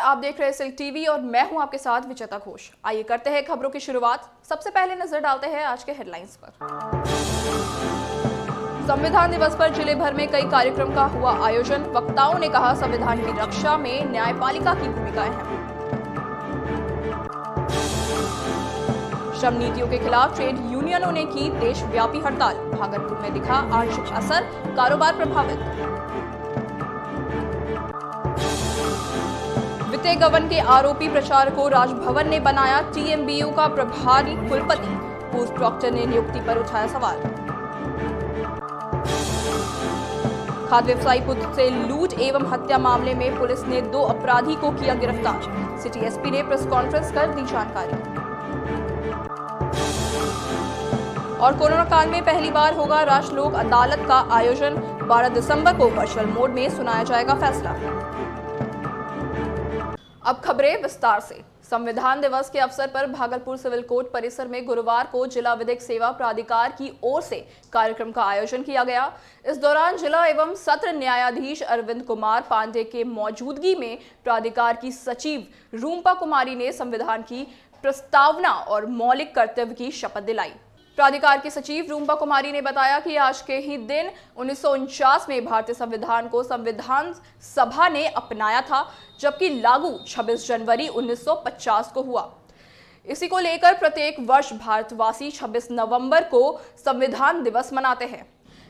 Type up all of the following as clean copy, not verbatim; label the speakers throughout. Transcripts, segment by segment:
Speaker 1: आप देख रहे हैं सिल्क टीवी और मैं हूं आपके साथ विजेता घोष। आइए करते हैं खबरों की शुरुआत। सबसे पहले नजर डालते हैं आज के हेडलाइंस पर। संविधान दिवस पर जिले भर में कई कार्यक्रम का हुआ आयोजन। वक्ताओं ने कहा संविधान की रक्षा में न्यायपालिका की भूमिका अहम। श्रम नीतियों के खिलाफ ट्रेड यूनियनों ने की देशव्यापी हड़ताल। भागलपुर में दिखा आंशिक असर, कारोबार प्रभावित। वित्तीय गबन के आरोपी प्रचारक को राजभवन ने बनाया टीएमबीयू का प्रभारी कुलपति। पूर्व प्रॉक्टर ने नियुक्ति पर उठाया सवाल। खाद्य व्यवसायी पुत्र से लूट एवं हत्या मामले में पुलिस ने 2 अपराधी को किया गिरफ्तार। सिटी एसपी ने प्रेस कॉन्फ्रेंस कर दी जानकारी। और कोरोना काल में पहली बार होगा राष्ट्र लोक अदालत का आयोजन। 12 दिसंबर को वर्चुअल मोड में सुनाया जाएगा फैसला। अब खबरें विस्तार से। संविधान दिवस के अवसर पर भागलपुर सिविल कोर्ट परिसर में गुरुवार को जिला विधिक सेवा प्राधिकार की ओर से कार्यक्रम का आयोजन किया गया। इस दौरान जिला एवं सत्र न्यायाधीश अरविंद कुमार पांडे के मौजूदगी में प्राधिकार की सचिव रूम्पा कुमारी ने संविधान की प्रस्तावना और मौलिक कर्तव्य की शपथ दिलाई। प्राधिकार की सचिव रूम्पा कुमारी ने बताया कि आज के ही दिन 1949 में भारतीय संविधान को संविधान सभा ने अपनाया था, जबकि लागू 26 जनवरी 1950 को हुआ। इसी को लेकर प्रत्येक वर्ष भारतवासी 26 नवंबर को संविधान दिवस मनाते हैं।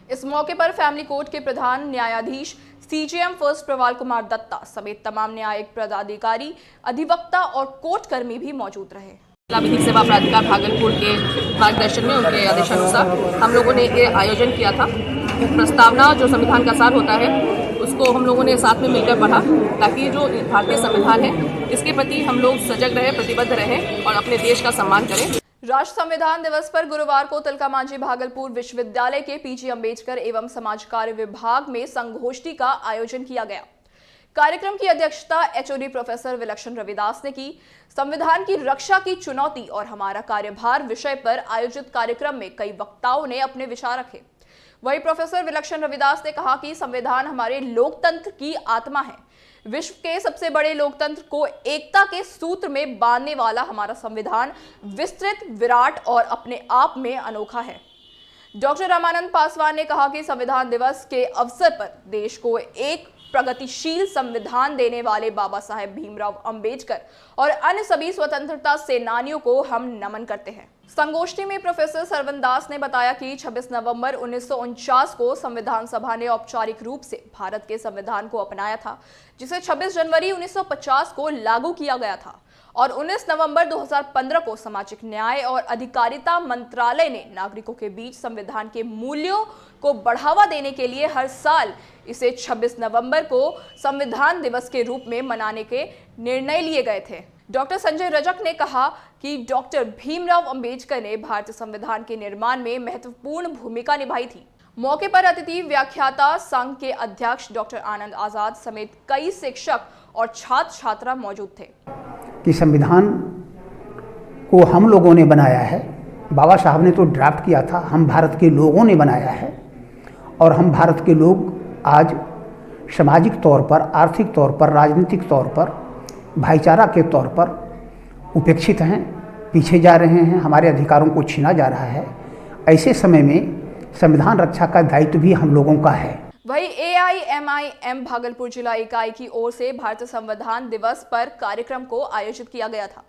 Speaker 1: इस मौके पर फैमिली कोर्ट के प्रधान न्यायाधीश सीजेएम फर्स्ट प्रवाल कुमार दत्ता समेत तमाम न्यायिक पदाधिकारी, अधिवक्ता और कोर्ट कर्मी भी मौजूद रहे।
Speaker 2: जिला विधिक सेवा प्राधिकार भागलपुर के मार्गदर्शन में उनके आदेशानुसार हम लोगों ने ये आयोजन किया था। प्रस्तावना जो संविधान का सार होता है उसको हम लोगों ने साथ में मिलकर पढ़ा, ताकि जो भारतीय संविधान है इसके प्रति हम लोग सजग रहे, प्रतिबद्ध रहे और अपने देश का सम्मान करें।
Speaker 1: राष्ट्र संविधान दिवस पर गुरुवार को तिलका मांझी भागलपुर विश्वविद्यालय के पीजी अम्बेडकर एवं समाज कार्य विभाग में संगोष्ठी का आयोजन किया गया। कार्यक्रम की अध्यक्षता एचओडी प्रोफेसर विलक्षण रविदास ने की। संविधान की रक्षा की चुनौती और हमारा कार्यभार विषय पर आयोजित कार्यक्रम में कई वक्ताओं ने अपने विचार रखे। वहीं प्रोफेसर विलक्षण रविदास ने कहा कि संविधान हमारे लोकतंत्र की आत्मा है। विश्व के सबसे बड़े लोकतंत्र को एकता के सूत्र में बांधने वाला हमारा संविधान विस्तृत, विराट और अपने आप में अनोखा है। डॉक्टर रामानंद पासवान ने कहा कि संविधान दिवस के अवसर पर देश को एक प्रगतिशील संविधान देने वाले बाबा साहेब भीमराव अंबेडकर और अन्य सभी स्वतंत्रता सेनानियों को हम नमन करते हैं। संगोष्ठी में प्रोफेसर सरवन दास ने बताया कि 26 नवंबर 1949 को संविधान सभा ने औपचारिक रूप से भारत के संविधान को अपनाया था, जिसे 26 जनवरी 1950 को लागू किया गया था और 19 नवंबर 2015 को सामाजिक न्याय और अधिकारिता मंत्रालय ने नागरिकों के बीच संविधान के मूल्यों को बढ़ावा देने के लिए हर साल इसे 26 नवंबर को संविधान दिवस के रूप में मनाने के निर्णय लिए गए थे। डॉक्टर संजय रजक ने कहा कि डॉक्टर भीमराव अंबेडकर ने भारतीय संविधान के निर्माण में महत्वपूर्ण भूमिका निभाई थी। मौके पर अतिथि व्याख्याता संघ के अध्यक्ष डॉक्टर आनंद आजाद समेत कई शिक्षक और छात्र छात्रा मौजूद थे।
Speaker 3: कि संविधान को हम लोगों ने बनाया है, बाबा साहब ने तो ड्राफ्ट किया था, हम भारत के लोगों ने बनाया है और हम भारत के लोग आज सामाजिक तौर पर, आर्थिक तौर पर, राजनीतिक तौर पर, भाईचारा के तौर पर उपेक्षित हैं, पीछे जा रहे हैं, हमारे अधिकारों को छीना जा रहा है। ऐसे समय में संविधान रक्षा का दायित्व भी हम लोगों का है।
Speaker 1: वहीं AIMIM भागलपुर जिला इकाई की ओर से भारतीय संविधान दिवस पर कार्यक्रम को आयोजित किया गया था।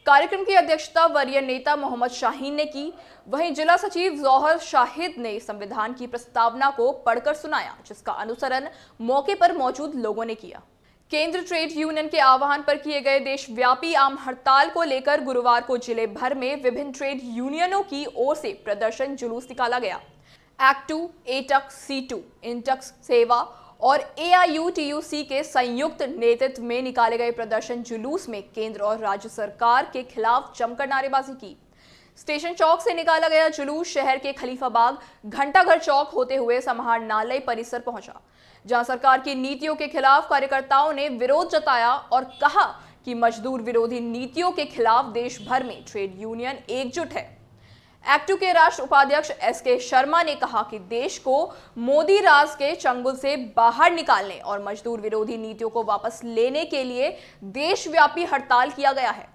Speaker 1: कार्यक्रम की अध्यक्षता वरीय नेता मोहम्मद शाहीन ने की। वहीं जिला सचिव जौहर शाहिद ने संविधान की प्रस्तावना को पढ़कर सुनाया, जिसका अनुसरण मौके पर मौजूद लोगों ने किया। केंद्र ट्रेड यूनियन के आह्वान पर किए गए देशव्यापी आम हड़ताल को लेकर गुरुवार को जिले भर में विभिन्न ट्रेड यूनियनों की ओर से प्रदर्शन जुलूस निकाला गया। एक्ट 2, एटक, C2, इंटक सेवा और AIUTUC के संयुक्त नेतृत्व में निकाले गए प्रदर्शन जुलूस में केंद्र और राज्य सरकार के खिलाफ जमकर नारेबाजी की। स्टेशन चौक से निकाला गया जुलूस शहर के खलीफाबाग, घंटाघर चौक होते हुए समाहरणालय परिसर पहुंचा, जहां सरकार की नीतियों के खिलाफ कार्यकर्ताओं ने विरोध जताया और कहा कि मजदूर विरोधी नीतियों के खिलाफ देश भर में ट्रेड यूनियन एकजुट है। एक्टू के राष्ट्र उपाध्यक्ष एसके शर्मा ने कहा कि देश को मोदी राज के चंगुल से बाहर निकालने और मजदूर विरोधी नीतियों को वापस लेने के लिए देशव्यापी हड़ताल किया गया है,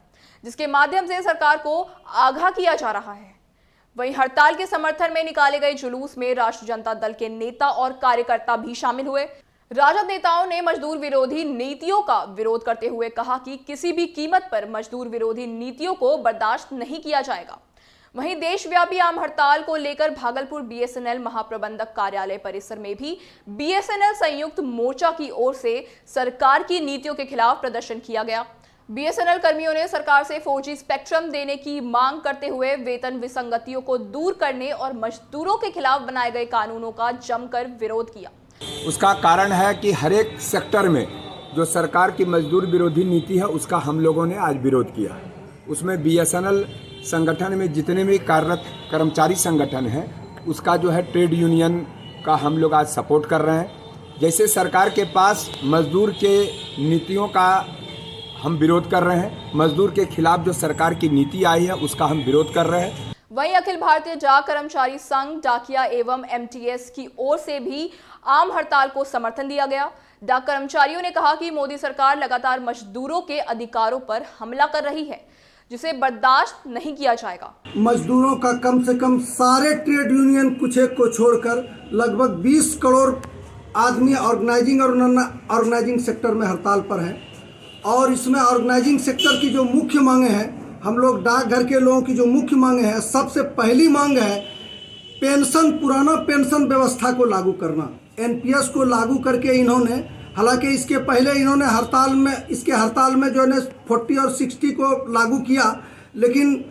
Speaker 1: जिसके माध्यम से सरकार को आगाह किया जा रहा है। वहीं हड़ताल के समर्थन में निकाले गए जुलूस में राष्ट्रीय जनता दल के नेता और कार्यकर्ता भी शामिल हुए। राजद नेताओं ने मजदूर विरोधी नीतियों का विरोध करते हुए कहा कि किसी भी कीमत पर मजदूर विरोधी नीतियों को बर्दाश्त नहीं किया जाएगा। वहीं देशव्यापी आम हड़ताल को लेकर भागलपुर बीएसएनएल महाप्रबंधक कार्यालय परिसर में भी बीएसएनएल संयुक्त मोर्चा की ओर से सरकार की नीतियों के खिलाफ प्रदर्शन किया गया। बीएसएनएल कर्मियों ने सरकार से 4G स्पेक्ट्रम देने की मांग करते हुए वेतन विसंगतियों को दूर करने और मजदूरों के खिलाफ बनाए गए कानूनों का जमकर विरोध किया।
Speaker 4: उसका कारण है कि हर एक सेक्टर में जो सरकार की मजदूर विरोधी नीति है उसका हम लोगों ने आज विरोध किया। उसमें बीएसएनएल संगठन में जितने भी कार्यरत कर्मचारी संगठन है उसका जो है ट्रेड यूनियन का हम लोग आज सपोर्ट कर रहे हैं। जैसे सरकार के पास मजदूर के नीतियों का हम विरोध कर रहे हैं, मजदूर के खिलाफ जो सरकार की नीति आई है उसका हम विरोध कर रहे हैं।
Speaker 1: वहीं अखिल भारतीय डाक कर्मचारी संघ डाकिया एवं एमटीएस की ओर से भी आम हड़ताल को समर्थन दिया गया। डाक कर्मचारियों ने कहा कि मोदी सरकार लगातार मजदूरों के अधिकारों पर हमला कर रही है, जिसे बर्दाश्त नहीं किया जाएगा।
Speaker 5: मजदूरों का कम से कम सारे ट्रेड यूनियन कुछ एक को छोड़कर लगभग 20 करोड़ आदमी ऑर्गेनाइजिंग और नॉन ऑर्गेनाइजिंग सेक्टर में हड़ताल पर है। और इसमें ऑर्गेनाइजिंग सेक्टर की जो मुख्य मांगे हैं, हम लोग डाकघर के लोगों की जो मुख्य मांगे हैं, सबसे पहली मांग है पेंशन, पुराना पेंशन व्यवस्था को लागू करना। एनपीएस को लागू करके इन्होंने, हालांकि इसके पहले इन्होंने इसके हड़ताल में जो है 40 और 60 को लागू किया, लेकिन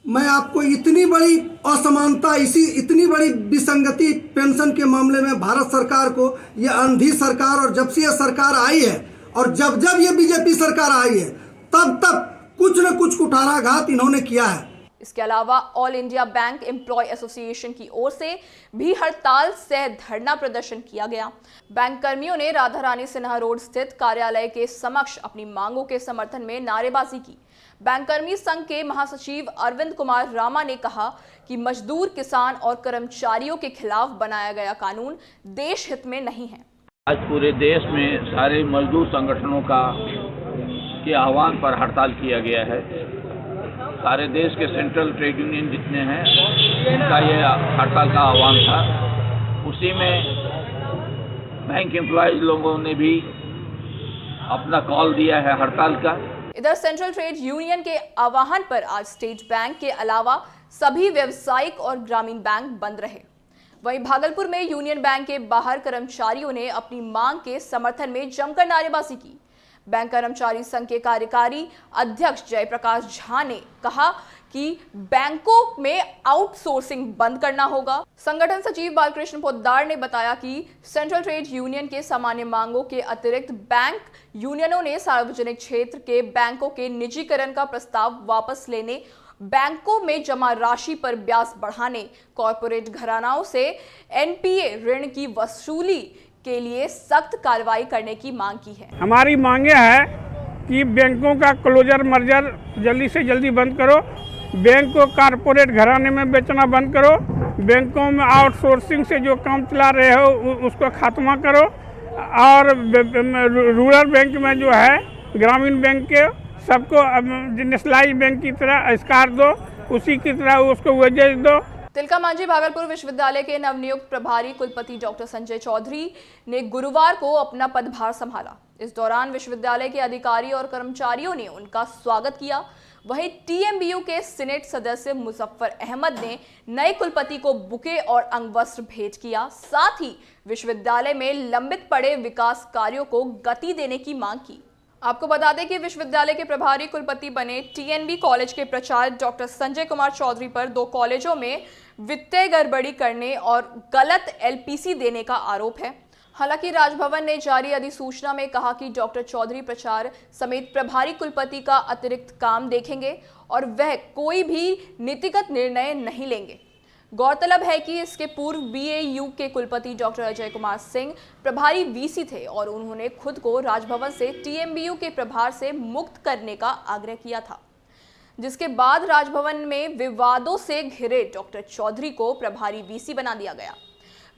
Speaker 5: मैं आपको इतनी बड़ी असमानता, इतनी बड़ी विसंगति पेंशन के मामले में भारत सरकार को, ये अंधी सरकार, और जब से यह सरकार आई है और जब ये बीजेपी सरकार आई है तब कुछ न कुछ कुठाराघात इन्होंने किया है।
Speaker 1: इसके अलावा all India bank employ association की ओर से भी हड़ताल सह धरना प्रदर्शन किया गया। बैंक कर्मियों ने राधा रानी सिन्हा रोड स्थित कार्यालय के समक्ष अपनी मांगों के समर्थन में नारेबाजी की। बैंक कर्मी संघ के महासचिव अरविंद कुमार रामा ने कहा कि मजदूर, किसान और कर्मचारियों के खिलाफ बनाया गया कानून देश हित में नहीं है।
Speaker 6: आज पूरे देश में सारे मजदूर संगठनों के आह्वान पर हड़ताल किया गया है। सारे देश के सेंट्रल ट्रेड यूनियन जितने हैं उनका ये हड़ताल का आह्वान था। उसी में बैंक एम्प्लॉयज लोगों ने भी अपना कॉल दिया है हड़ताल का।
Speaker 1: इधर सेंट्रल ट्रेड यूनियन के आह्वान पर आज स्टेट बैंक के अलावा सभी व्यावसायिक और ग्रामीण बैंक बंद रहे। वहीं भागलपुर में यूनियन बैंक के बाहर कर्मचारियों ने अपनी मांग के समर्थन में जमकर नारेबाजी की। बैंक कर्मचारी संघ के कार्यकारी अध्यक्ष जयप्रकाश झा ने कहा कि बैंकों में आउटसोर्सिंग बंद करना होगा। संगठन सचिव बालकृष्ण पोद्दार ने बताया कि सेंट्रल ट्रेड यूनियन के सामान्य मांगों के अतिरिक्त बैंक यूनियनों ने सार्वजनिक क्षेत्र के बैंकों के निजीकरण का प्रस्ताव वापस लेने, बैंकों में जमा राशि पर ब्याज बढ़ाने, कॉरपोरेट घरानाओं से एनपीए ऋण की वसूली के लिए सख्त कार्रवाई करने की मांग की है।
Speaker 7: हमारी मांगे है कि बैंकों का क्लोजर मर्जर जल्दी से जल्दी बंद करो, बैंक को कॉरपोरेट घराने में बेचना बंद करो, बैंकों में आउटसोर्सिंग से जो काम चला रहे हो उसको खात्मा करो, और रूरल बैंक में जो है ग्रामीण बैंक के सबको नेशनलाइज बैंक की तरह स्कार दो, उसी की तरह उसको वेजेज दो।
Speaker 1: तिलका मांझी भागलपुर विश्वविद्यालय के नवनियुक्त प्रभारी कुलपति डॉक्टर संजय चौधरी ने गुरुवार को अपना पदभार संभाला। इस दौरान विश्वविद्यालय के अधिकारी और कर्मचारियों ने उनका स्वागत किया। वहीं टीएमबीयू के सीनेट सदस्य मुजफ्फर अहमद ने नए कुलपति को बुके और अंगवस्त्र भेंट किया। साथ ही विश्वविद्यालय में लंबित पड़े विकास कार्यों को गति देने की मांग की। आपको बता दें कि विश्वविद्यालय के प्रभारी कुलपति बने टीएनबी कॉलेज के प्राचार्य डॉक्टर संजय कुमार चौधरी पर 2 कॉलेजों में वित्तीय गड़बड़ी करने और गलत एलपीसी देने का आरोप है। हालांकि राजभवन ने जारी अधिसूचना में कहा कि डॉक्टर चौधरी प्राचार्य समेत प्रभारी कुलपति का अतिरिक्त काम देखेंगे और वह कोई भी नीतिगत निर्णय नहीं लेंगे। गौरतलब है कि इसके पूर्व बीएयू के कुलपति डॉक्टर अजय कुमार सिंह प्रभारी वीसी थे और उन्होंने खुद को राजभवन से टीएमबीयू के प्रभार से मुक्त करने का आग्रह किया था। जिसके बाद राजभवन में विवादों से घिरे डॉक्टर चौधरी को प्रभारी वीसी बना दिया गया।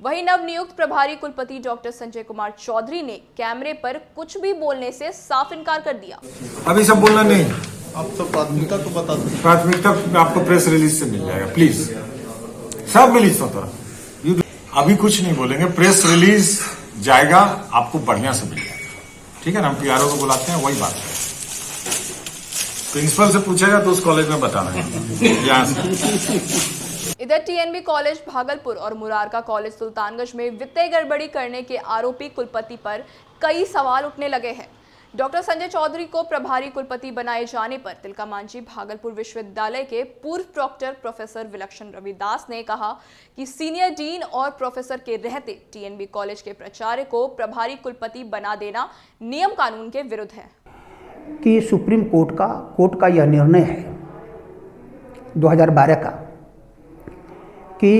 Speaker 1: वहीं नवनियुक्त प्रभारी कुलपति डॉक्टर संजय कुमार चौधरी ने कैमरे पर कुछ भी बोलने से साफ इनकार कर दिया।
Speaker 8: अभी सब बोलना नहीं,
Speaker 9: आप तो प्राथमिकता तो बता दो।
Speaker 8: प्राथमिकता आपको प्रेस रिलीज से मिल जाएगा, प्लीज सब रिलीज होता है। अभी कुछ नहीं बोलेंगे, प्रेस रिलीज जाएगा, आपको बढ़िया से मिल जाएगा, ठीक है ना। हम पीआरओ को बुलाते हैं, वही बात है। प्रिंसिपल से पूछेगा तो उस कॉलेज में बताना है यहाँ से।
Speaker 1: इधर टीएनबी कॉलेज भागलपुर और मुरारका कॉलेज सुल्तानगंज में वित्तीय गड़बड़ी करने के आरोपी कुलपति पर कई सवाल उठने लगे हैं। डॉक्टर संजय चौधरी को प्रभारी कुलपति बनाए जाने पर तिलका मांझी भागलपुर विश्वविद्यालय के पूर्व प्रॉक्टर प्रोफेसर विलक्षण रविदास ने कहा कि सीनियर डीन और प्रोफेसर के रहते टीएनबी कॉलेज के प्राचार्य को प्रभारी कुलपति बना देना नियम कानून के विरुद्ध है।
Speaker 3: कि सुप्रीम कोर्ट का यह निर्णय है 2012 का कि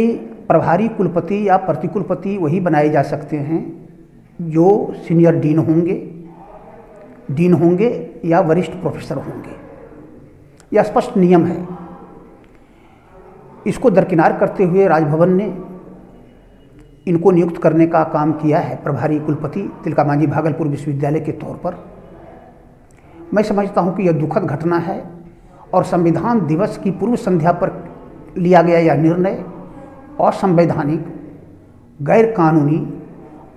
Speaker 3: प्रभारी कुलपति या प्रतिकुलपति वही बनाए जा सकते हैं जो सीनियर डीन होंगे या वरिष्ठ प्रोफेसर होंगे। यह स्पष्ट नियम है। इसको दरकिनार करते हुए राजभवन ने इनको नियुक्त करने का काम किया है प्रभारी कुलपति तिलका मांझी भागलपुर विश्वविद्यालय के तौर पर। मैं समझता हूं कि यह दुखद घटना है और संविधान दिवस की पूर्व संध्या पर लिया गया यह निर्णय असंवैधानिक, गैर कानूनी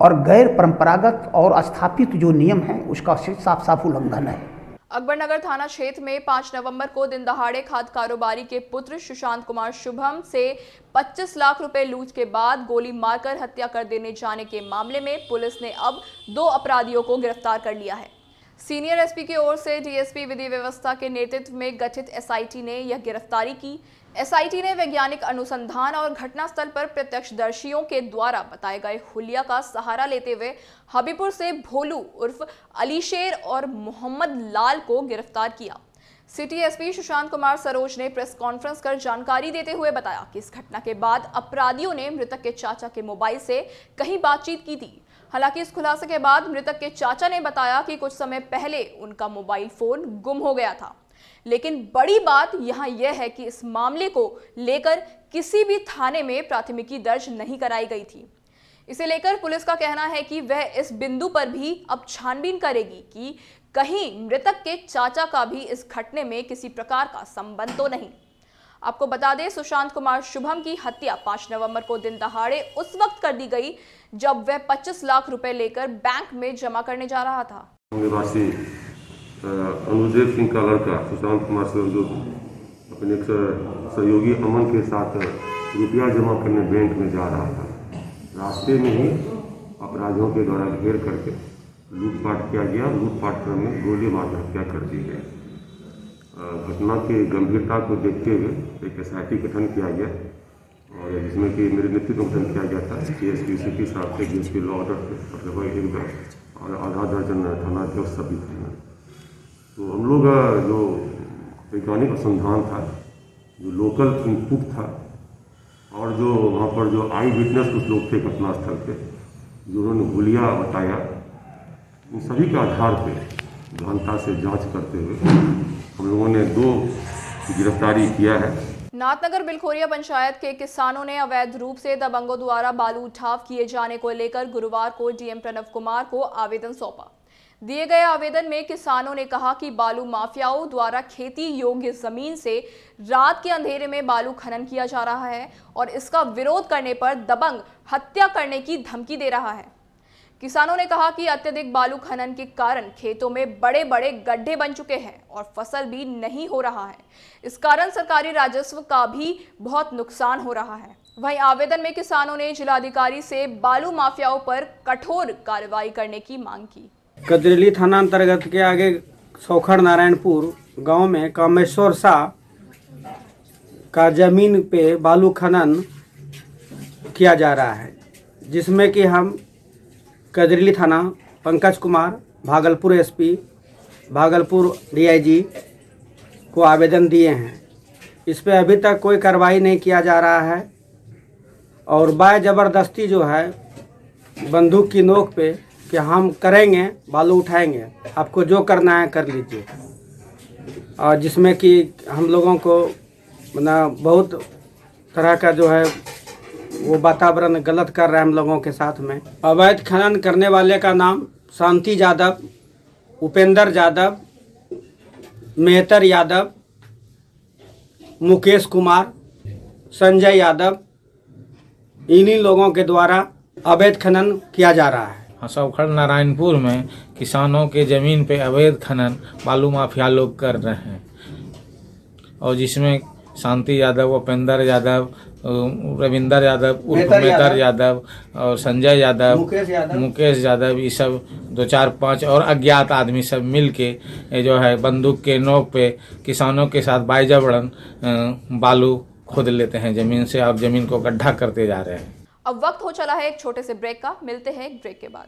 Speaker 3: और गैर परंपरागत और स्थापित जो नियम है उसका साफ साफ उल्लंघन है।
Speaker 1: अकबरनगर थाना क्षेत्र में 5 नवंबर को दिन दहाड़े खाद कारोबारी के पुत्र सुशांत कुमार शुभम से 25 लाख रुपए लूट के बाद गोली मारकर हत्या कर देने जाने के मामले में पुलिस ने अब 2 अपराधियों को गिरफ्तार कर लिया है। सीनियर एसपी की ओर से डीएसपी विधि व्यवस्था के नेतृत्व में गठित एसआईटी ने यह गिरफ्तारी की। एसआईटी ने वैज्ञानिक अनुसंधान और घटनास्थल पर प्रत्यक्षदर्शियों के द्वारा बताए गए हुलिया का सहारा लेते हुए हबीपुर से भोलू उर्फ अलीशेर और मोहम्मद लाल को गिरफ्तार किया। सिटी एसपी सुशांत कुमार सरोज ने प्रेस कॉन्फ्रेंस कर जानकारी देते हुए बताया कि इस घटना के बाद अपराधियों ने मृतक के चाचा के मोबाइल से कहीं बातचीत की थी। हालांकि इस खुलासे के बाद मृतक के चाचा ने बताया कि कुछ समय पहले उनका मोबाइल फोन गुम हो गया था। लेकिन बड़ी बात यहां यह है कि इस मामले को लेकर किसी भी थाने में प्राथमिकी दर्ज नहीं कराई गई थी। इसे लेकर पुलिस का कहना है कि वह इस बिंदु पर भी अब छानबीन करेगी कि कहीं मृतक के चाचा का भी इस घटने में किसी प्रकार का संबंध तो नहीं। आपको बता दें, सुशांत कुमार शुभम की हत्या 5 नवंबर को दिन दहाड़े उस वक्त कर दी गई जब वह 25 लाख रुपए लेकर बैंक में जमा करने जा रहा था।
Speaker 10: अनुदेव सिंह का लड़का सुशांत कुमार सिंह जो अपने एक सहयोगी अमन के साथ रुपया जमा करने बैंक में जा रहा था। रास्ते में ही अपराधियों के द्वारा घेर करके लूटपाट किया गया। लूटपाट क्रम में गोली मार हत्या कर दी गई। घटना की गंभीरता को देखते हुए एक एसआईटी गठन किया गया और जिसमें कि मेरे नेतृत्व में गठन किया गया था। डीएसपी सिटी साहब से डीएसपी लॉ ऑर्डर और आधा दर्जन थानाध्यक्ष सभी थे। तो हम लोग जो वैज्ञानिक अनुसंधान था, जो लोकल इनपुट था और जो वहाँ पर जो आई विटनेस कुछ लोग थे घटनास्थल पे, जो उन्होंने हुलिया बताया, इन सभी के आधार पे गहनता से जांच करते हुए हम लोगों ने 2 गिरफ्तारी किया है।
Speaker 1: नाथनगर बिलखोरिया पंचायत के किसानों ने अवैध रूप से दबंगों द्वारा बालू उठाव किए जाने को लेकर गुरुवार को डीएम प्रणव कुमार को आवेदन सौंपा। दिए गए आवेदन में किसानों ने कहा कि बालू माफियाओं द्वारा खेती योग्य जमीन से रात के अंधेरे में बालू खनन किया जा रहा है और इसका विरोध करने पर दबंग हत्या करने की धमकी दे रहा है। किसानों ने कहा कि अत्यधिक बालू खनन के कारण खेतों में बड़े बड़े गड्ढे बन चुके हैं और फसल भी नहीं हो रहा है। इस कारण सरकारी राजस्व का भी बहुत नुकसान हो रहा है। वहीं आवेदन में किसानों ने जिलाधिकारी से बालू माफियाओं पर कठोर कार्रवाई करने की मांग की।
Speaker 11: कदरेली थाना अंतर्गत के आगे सौखड़ नारायणपुर गांव में कामेश्वर शाह का जमीन पे बालू खनन किया जा रहा है, जिसमें कि हम कदरेली थाना पंकज कुमार, भागलपुर एसपी, भागलपुर डीआईजी को आवेदन दिए हैं। इस पे अभी तक कोई कार्रवाई नहीं किया जा रहा है और बाय ज़बरदस्ती जो है बंदूक की नोक पे कि हम करेंगे, बालू उठाएंगे, आपको जो करना है कर लीजिए। और जिसमें कि हम लोगों को बहुत तरह का जो है वो वातावरण गलत कर रहा है हम लोगों के साथ में। अवैध खनन करने वाले का नाम शांति यादव, उपेंद्र यादव, मेहतर यादव, मुकेश कुमार, संजय यादव, इन्हीं लोगों के द्वारा अवैध खनन किया जा रहा है।
Speaker 12: सौखड़ नारायणपुर में किसानों के ज़मीन पे अवैध खनन बालू माफिया लोग कर रहे हैं, और जिसमें शांति यादव, उपेंद्र यादव, रविंदर यादव उर्फ मेहतर यादव और संजय यादव, मुकेश यादव, ये सब 2-4-5 और अज्ञात आदमी सब मिल के जो है बंदूक के नोक पे किसानों के साथ बाइजबड़न बालू खोद लेते हैं ज़मीन से और ज़मीन को गड्ढा करते जा रहे हैं।
Speaker 1: अब वक्त हो चला है एक छोटे से ब्रेक का, मिलते हैं एक ब्रेक के बाद।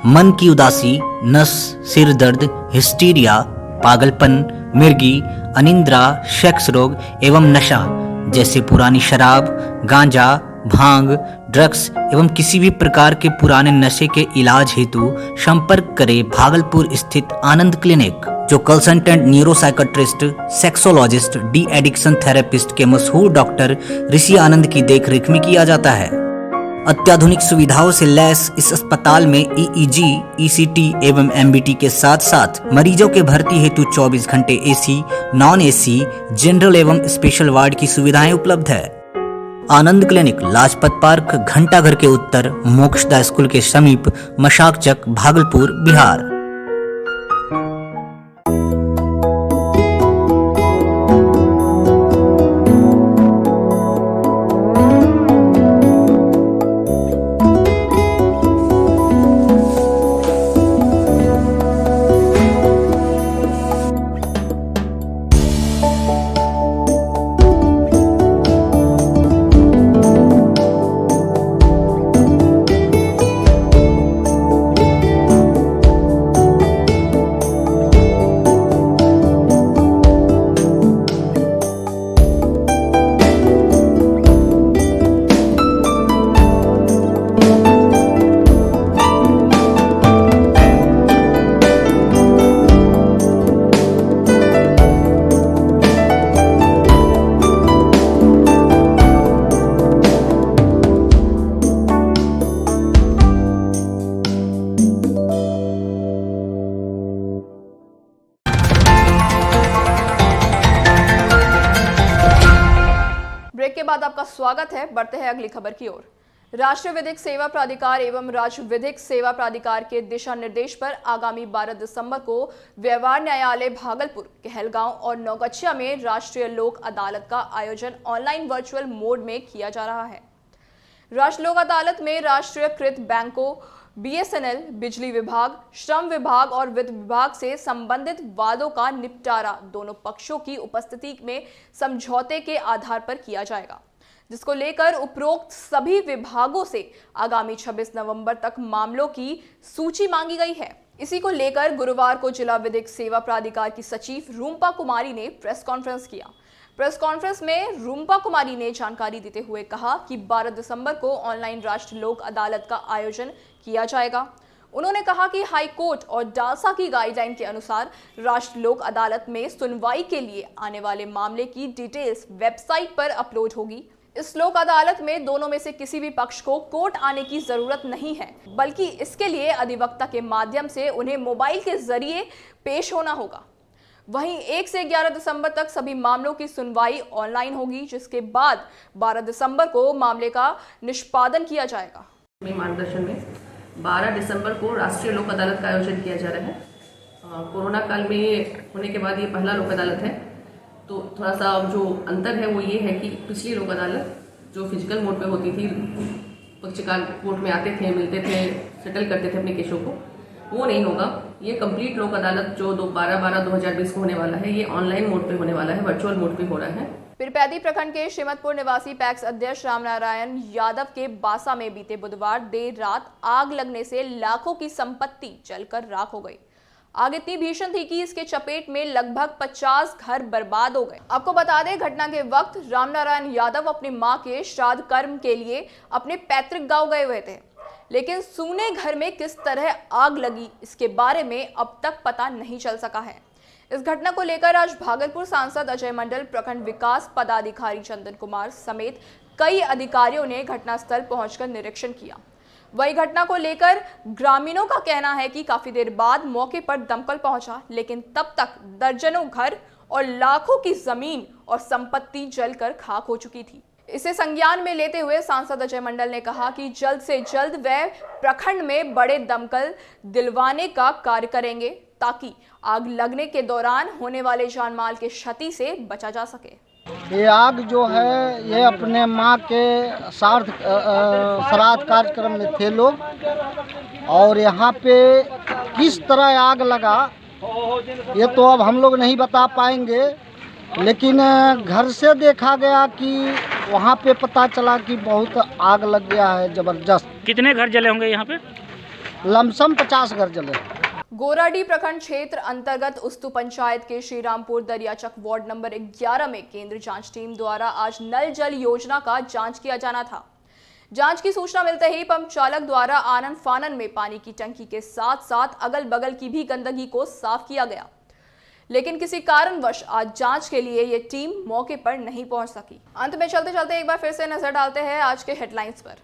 Speaker 13: मन की उदासी, नस, सिर दर्द, हिस्टीरिया, पागलपन, मिर्गी, अनिद्रा, सेक्स रोग एवं नशा जैसे पुरानी शराब, गांजा, भांग, ड्रग्स एवं किसी भी प्रकार के पुराने नशे के इलाज हेतु संपर्क करें भागलपुर स्थित आनंद क्लिनिक, जो consultant neuropsychiatrist, sexologist, de addiction therapist के मशहूर डॉक्टर ऋषि आनंद की देखरेख में किया जाता है। अत्याधुनिक सुविधाओं से लैस इस अस्पताल में ईईजी, ईसीटी एवं एमबीटी के साथ साथ मरीजों के भर्ती हेतु 24 घंटे एसी, नॉन एसी, जनरल एवं स्पेशल वार्ड की सुविधाएं उपलब्ध है। आनंद क्लिनिक, लाजपत पार्क, घंटाघर के उत्तर, मोक्षदा स्कूल के समीप, मशाक चक, भागलपुर, बिहार।
Speaker 1: ब्रेक के बाद आपका स्वागत है। बढ़ते हैं अगली खबर की ओर। राष्ट्रीय विधिक सेवा प्राधिकार एवं राज्य विधिक सेवा प्राधिकार के दिशा निर्देश पर आगामी 12 दिसंबर को व्यवहार न्यायालय भागलपुर, कहलगांव और नौगछिया में राष्ट्रीय लोक अदालत का आयोजन ऑनलाइन वर्चुअल मोड में किया जा रहा है। राष्ट्रीय लोक अदालत में राष्ट्रीयकृत बैंकों, BSNL, बिजली विभाग, श्रम विभाग और वित्त विभाग से संबंधित वादों का निपटारा दोनों पक्षों की उपस्थिति में समझौते के आधार पर किया जाएगा, जिसको लेकर उपरोक्त सभी विभागों से आगामी 26 नवंबर तक मामलों की सूची मांगी गई है। इसी को लेकर गुरुवार को जिला विधिक सेवा प्राधिकार की सचिव रूम्पा कुमारी ने प्रेस कॉन्फ्रेंस किया। प्रेस कॉन्फ्रेंस में रूम्पा कुमारी ने जानकारी देते हुए कहा कि 12 दिसंबर को ऑनलाइन राष्ट्रीय लोक अदालत का आयोजन किया जाएगा। उन्होंने कहा कि हाई कोर्ट और डालसा की गाइडलाइन के अनुसार राष्ट्रीय लोक अदालत में सुनवाई के लिए आने वाले मामले की डिटेल्स वेबसाइट पर अपलोड होगी। इस लोक अदालत में दोनों में से किसी भी पक्ष को कोर्ट आने की जरूरत नहीं है, बल्कि इसके लिए अधिवक्ता के माध्यम से उन्हें मोबाइल के जरिए पेश होना होगा। वहीं 1 से 11 दिसंबर तक सभी मामलों की सुनवाई ऑनलाइन होगी, जिसके बाद 12 दिसंबर को मामले का निष्पादन किया जाएगा।
Speaker 2: मार्गदर्शन में 12 दिसंबर को राष्ट्रीय लोक अदालत का आयोजन किया जा रहा है। कोरोना काल में होने के बाद ये पहला लोक अदालत है, तो थोड़ा सा जो अंतर है वो ये है कि पिछली लोक अदालत जो फिजिकल मोड पे होती थी, पक्षकार कोर्ट में आते थे, मिलते थे, सेटल करते थे अपने केसों को, वो नहीं होगा। ये कंप्लीट लोक अदालत जो 12/12/2020 को होने वाला है, ये ऑनलाइन मोड पे होने वाला है, वर्चुअल मोड पे हो रहा है।
Speaker 1: पिरपैती प्रखंड के श्रीमतपुर निवासी पैक्स अध्यक्ष रामनारायण यादव के बासा में बीते बुधवार देर रात आग लगने से लाखों की संपत्ति जलकर राख हो गई। आग इतनी भीषण थी कि इसके चपेट में लगभग 50 घर बर्बाद हो गए। आपको बता दें, घटना के वक्त रामनारायण यादव अपनी मां के श्राद्ध कर्म के लिए अपने पैतृक गांव गए हुए थे, लेकिन सूने घर में किस तरह आग लगी इसके बारे में अब तक पता नहीं चल सका है। इस घटना को लेकर आज भागलपुर सांसद अजय मंडल, प्रखंड विकास पदाधिकारी चंदन कुमार समेत कई अधिकारियों ने घटनास्थल पहुंचकर निरीक्षण किया। वही घटना को लेकर ग्रामीणों का कहना है कि काफी देर बाद मौके पर दमकल पहुंचा, लेकिन तब तक दर्जनों घर और लाखों की जमीन और संपत्ति जलकर खाक हो चुकी थी। इसे संज्ञान में लेते हुए सांसद अजय मंडल ने कहा कि जल्द से जल्द वह प्रखंड में बड़े दमकल दिलवाने का कार्य करेंगे, ताकि आग लगने के दौरान होने वाले जानमाल के क्षति से बचा जा सके।
Speaker 5: ये आग जो है, ये अपने माँ के श्राद्ध कार्यक्रम में थे लोग, और यहाँ पे किस तरह आग लगा ये तो अब हम लोग नहीं बता पाएंगे, लेकिन घर से देखा गया कि वहाँ पे पता चला कि बहुत आग लग गया है जबरदस्त।
Speaker 14: कितने घर जले होंगे यहाँ पे?
Speaker 5: लमसम 50 घर जले।
Speaker 1: गोराडीह प्रखंड क्षेत्र अंतर्गत उस्तु पंचायत के श्रीरामपुर दरियाचक वार्ड नंबर 11 में केंद्रीय जांच टीम द्वारा आज नल जल योजना का जांच किया जाना था। जांच की सूचना मिलते ही पंप चालक द्वारा आनन फानन में पानी की टंकी के साथ साथ अगल बगल की भी गंदगी को साफ किया गया, लेकिन किसी कारणवश आज जांच के लिए ये टीम मौके पर नहीं पहुंच सकी। अंत में चलते चलते एक बार फिर से नजर डालते हैं आज के हेडलाइंस पर।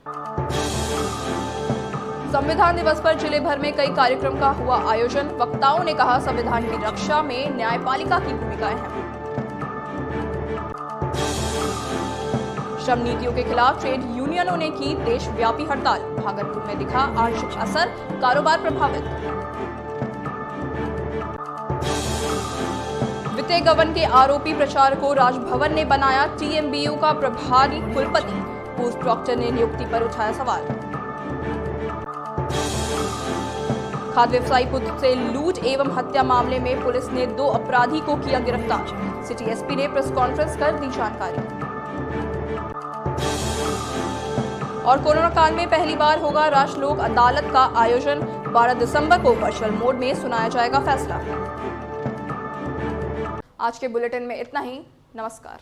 Speaker 1: संविधान दिवस पर जिले भर में कई कार्यक्रम का हुआ आयोजन। वक्ताओं ने कहा, संविधान की रक्षा में न्यायपालिका की भूमिका है। श्रम नीतियों के खिलाफ ट्रेड यूनियनों ने की देशव्यापी हड़ताल। भागलपुर में दिखा आंशिक असर, कारोबार प्रभावित। वित्तीय गबन के आरोपी प्रचारक को राजभवन ने बनाया TMBU का प्रभारी कुलपति। पूर्व प्रॉक्टर ने नियुक्ति पर उठाया सवाल। खाद्य व्यवसायी पुत्र से लूट एवं हत्या मामले में पुलिस ने 2 अपराधी को किया गिरफ्तार। सिटी एसपी ने प्रेस कॉन्फ्रेंस कर दी जानकारी। और कोरोना काल में पहली बार होगा राष्ट्रीय लोक अदालत का आयोजन। 12 दिसंबर को वर्चुअल मोड में सुनाया जाएगा फैसला। आज के बुलेटिन में इतना ही। नमस्कार।